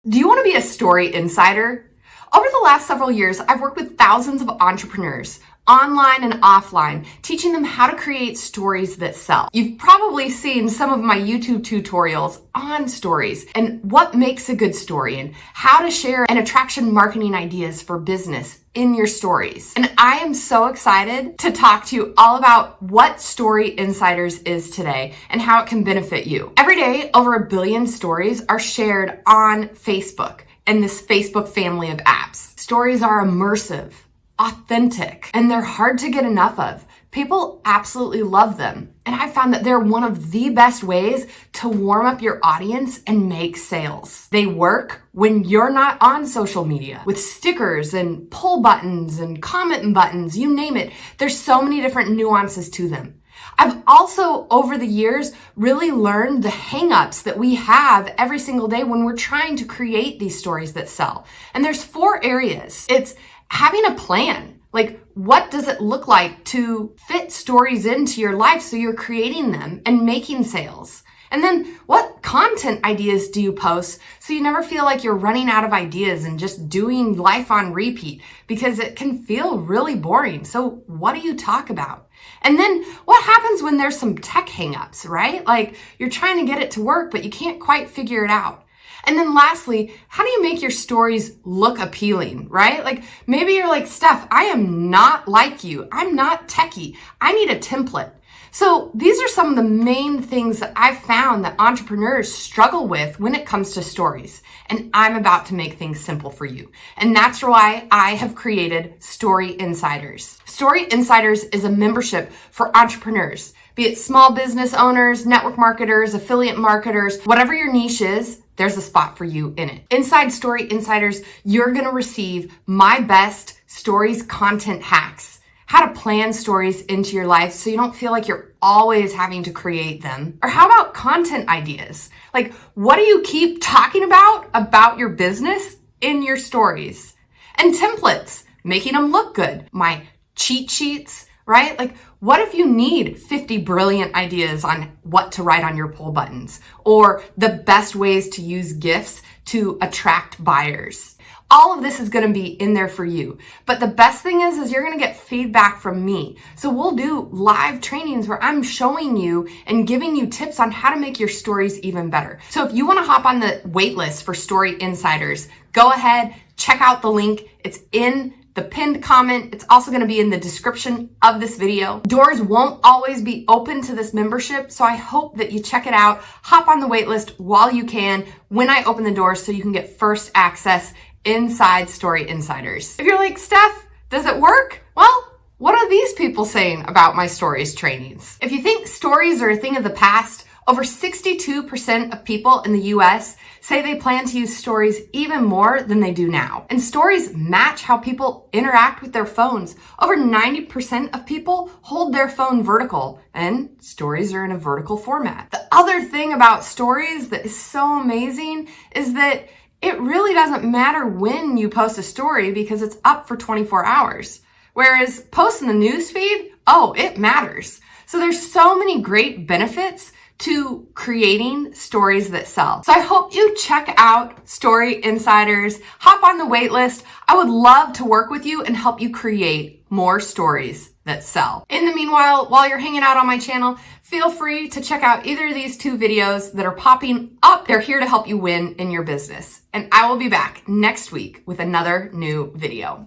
Do you want to be a story insider? Over the last several years, I've worked with thousands of entrepreneurs, online and offline, teaching them how to create stories that sell. You've probably seen some of my YouTube tutorials on stories and what makes a good story and how to share and attraction marketing ideas for business in your stories. And I am so excited to talk to you all about what Story Insiders is today and how it can benefit you. Every day, over 1 billion stories are shared on Facebook and this Facebook family of apps. Stories are immersive, authentic, and they're hard to get enough of. People absolutely love them. And I found that they're one of the best ways to warm up your audience and make sales. They work when you're not on social media with stickers and pull buttons and comment buttons, you name it. There's so many different nuances to them. I've also, over the years, really learned the hangups that we have every single day when we're trying to create these stories that sell. And there's 4 areas. It's having a plan. Like, what does it look like to fit stories into your life so you're creating them and making sales? And then what content ideas do you post so you never feel like you're running out of ideas and just doing life on repeat, because it can feel really boring. So what do you talk about? And then what happens when there's some tech hangups, right? Like, you're trying to get it to work, but you can't quite figure it out. And then lastly, how do you make your stories look appealing, right? Like, maybe you're like, Steph, I am not like you. I'm not techy. I need a template. So these are some of the main things that I've found that entrepreneurs struggle with when it comes to stories. And I'm about to make things simple for you. And that's why I have created Story Insiders. Story Insiders is a membership for entrepreneurs, be it small business owners, network marketers, affiliate marketers, whatever your niche is, there's a spot for you in it. Inside Story Insiders, you're gonna receive my best stories content hacks, how to plan stories into your life so you don't feel like you're always having to create them. Or how about content ideas? Like, what do you keep talking about your business in your stories? And templates, making them look good. My cheat sheets, right? Like, what if you need 50 brilliant ideas on what to write on your pull buttons, or the best ways to use gifts to attract buyers? All of this is going to be in there for you. But the best thing is you're going to get feedback from me. So we'll do live trainings where I'm showing you and giving you tips on how to make your stories even better. So if you want to hop on the wait list for Story Insiders, go ahead, check out the link. It's in the pinned comment. It's also going to be in the description of this video. Doors won't always be open to this membership, so I hope that you check it out. Hop on the wait list while you can when I open the doors so you can get first access inside Story Insiders. If you're like, Steph, does it work? Well, what are these people saying about my stories trainings? If you think stories are a thing of the past, over 62% of people in the US say they plan to use stories even more than they do now. And stories match how people interact with their phones. Over 90% of people hold their phone vertical, and stories are in a vertical format. The other thing about stories that is so amazing is that it really doesn't matter when you post a story because it's up for 24 hours. Whereas posting the news feed, oh, it matters. So there's so many great benefits to creating stories that sell. So I hope you check out Story Insiders, hop on the wait list. I would love to work with you and help you create more stories that sell. In the meanwhile, while you're hanging out on my channel, feel free to check out either of these 2 videos that are popping up. They're here to help you win in your business. And I will be back next week with another new video.